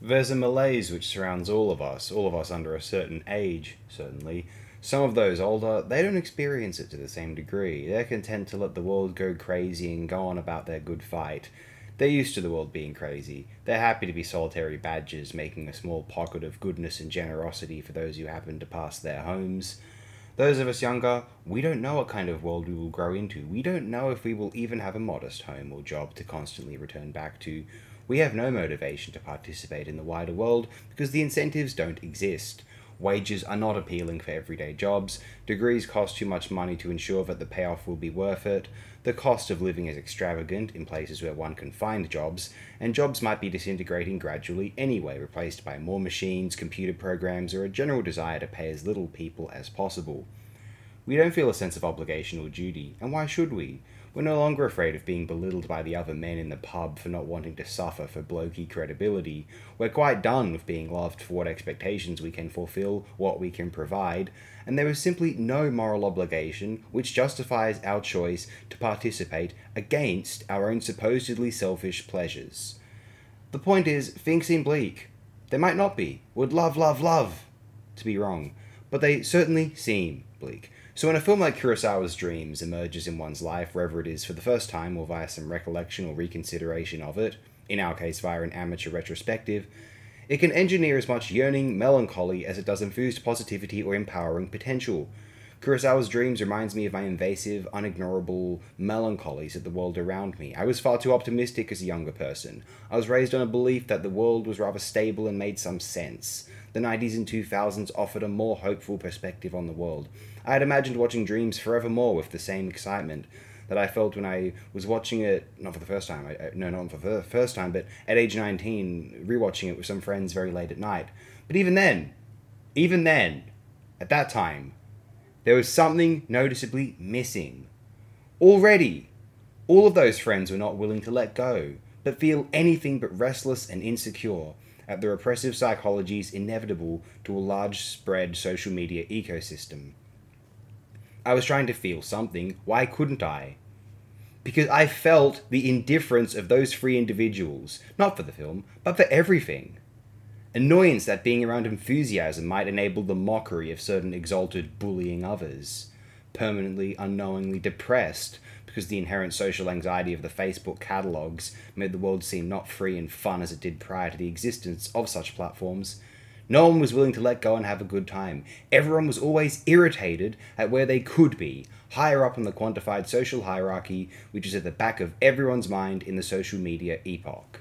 There's a malaise which surrounds all of us under a certain age, certainly. Some of those older, they don't experience it to the same degree. They're content to let the world go crazy and go on about their good fight. They're used to the world being crazy. They're happy to be solitary badgers, making a small pocket of goodness and generosity for those who happen to pass their homes. Those of us younger, we don't know what kind of world we will grow into. We don't know if we will even have a modest home or job to constantly return back to. We have no motivation to participate in the wider world because the incentives don't exist. Wages are not appealing for everyday jobs, degrees cost too much money to ensure that the payoff will be worth it, the cost of living is extravagant in places where one can find jobs, and jobs might be disintegrating gradually anyway, replaced by more machines, computer programs, or a general desire to pay as little people as possible. We don't feel a sense of obligation or duty, and why should we? We're no longer afraid of being belittled by the other men in the pub for not wanting to suffer for blokey credibility. We're quite done with being loved for what expectations we can fulfill, what we can provide, and there is simply no moral obligation which justifies our choice to participate against our own supposedly selfish pleasures. The point is, things seem bleak. They might not be. Would love to be wrong, but they certainly seem bleak. So when a film like Kurosawa's Dreams emerges in one's life, wherever it is for the first time or via some recollection or reconsideration of it, in our case via an amateur retrospective, it can engineer as much yearning melancholy as it does infused positivity or empowering potential. Kurosawa's Dreams reminds me of my invasive, unignorable melancholies at the world around me. I was far too optimistic as a younger person. I was raised on a belief that the world was rather stable and made some sense. The 90s and 2000s offered a more hopeful perspective on the world. I had imagined watching Dreams forevermore with the same excitement that I felt when I was watching it, not for the first time, not for the first time, but at age 19, rewatching it with some friends very late at night. But even then, at that time, there was something noticeably missing. Already, all of those friends were not willing to let go, but feel anything but restless and insecure at the repressive psychologies inevitable to a large-spread social media ecosystem. I was trying to feel something. Why couldn't I? Because I felt the indifference of those three individuals, not for the film, but for everything. Annoyance that being around enthusiasm might enable the mockery of certain exalted bullying others. Permanently, unknowingly depressed because the inherent social anxiety of the Facebook catalogues made the world seem not free and fun as it did prior to the existence of such platforms. No one was willing to let go and have a good time. Everyone was always irritated at where they could be, higher up in the quantified social hierarchy, which is at the back of everyone's mind in the social media epoch.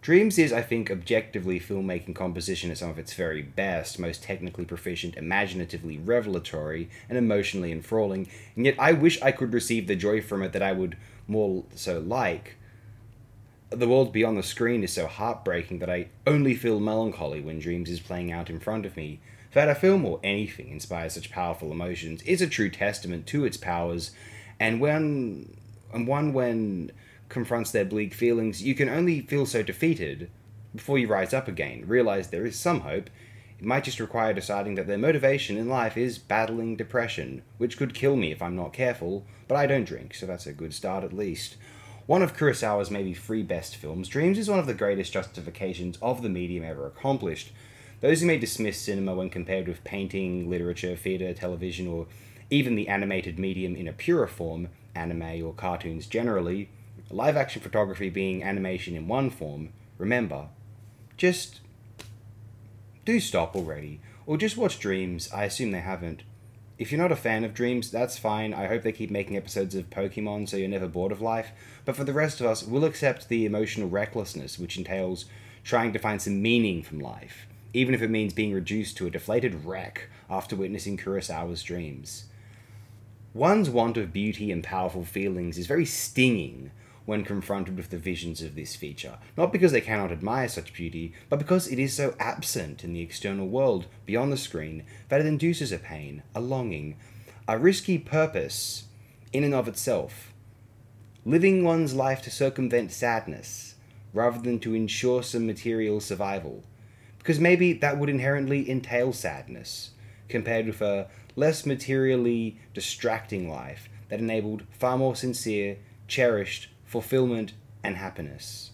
Dreams is, I think, objectively filmmaking composition at some of its very best, most technically proficient, imaginatively revelatory, and emotionally enthralling, and yet I wish I could receive the joy from it that I would more so like. The world beyond the screen is so heartbreaking that I only feel melancholy when Dreams is playing out in front of me. That a film or anything inspires such powerful emotions is a true testament to its powers, and when confronts their bleak feelings, you can only feel so defeated before you rise up again, realize there is some hope. It might just require deciding that their motivation in life is battling depression, which could kill me if I'm not careful, but I don't drink, so that's a good start at least. One of Kurosawa's maybe three best films, Dreams is one of the greatest justifications of the medium ever accomplished. Those who may dismiss cinema when compared with painting, literature, theatre, television, or even the animated medium in a purer form, anime or cartoons generally, live-action photography being animation in one form, remember, just do stop already, or just watch Dreams. I assume they haven't. If you're not a fan of Dreams, that's fine. I hope they keep making episodes of Pokemon so you're never bored of life, but for the rest of us, we'll accept the emotional recklessness which entails trying to find some meaning from life, even if it means being reduced to a deflated wreck after witnessing Kurosawa's Dreams. One's want of beauty and powerful feelings is very stinging when confronted with the visions of this feature, not because they cannot admire such beauty, but because it is so absent in the external world, beyond the screen, that it induces a pain, a longing, a risky purpose in and of itself. Living one's life to circumvent sadness, rather than to ensure some material survival, because maybe that would inherently entail sadness, compared with a less materially distracting life that enabled far more sincere, cherished fulfillment and happiness.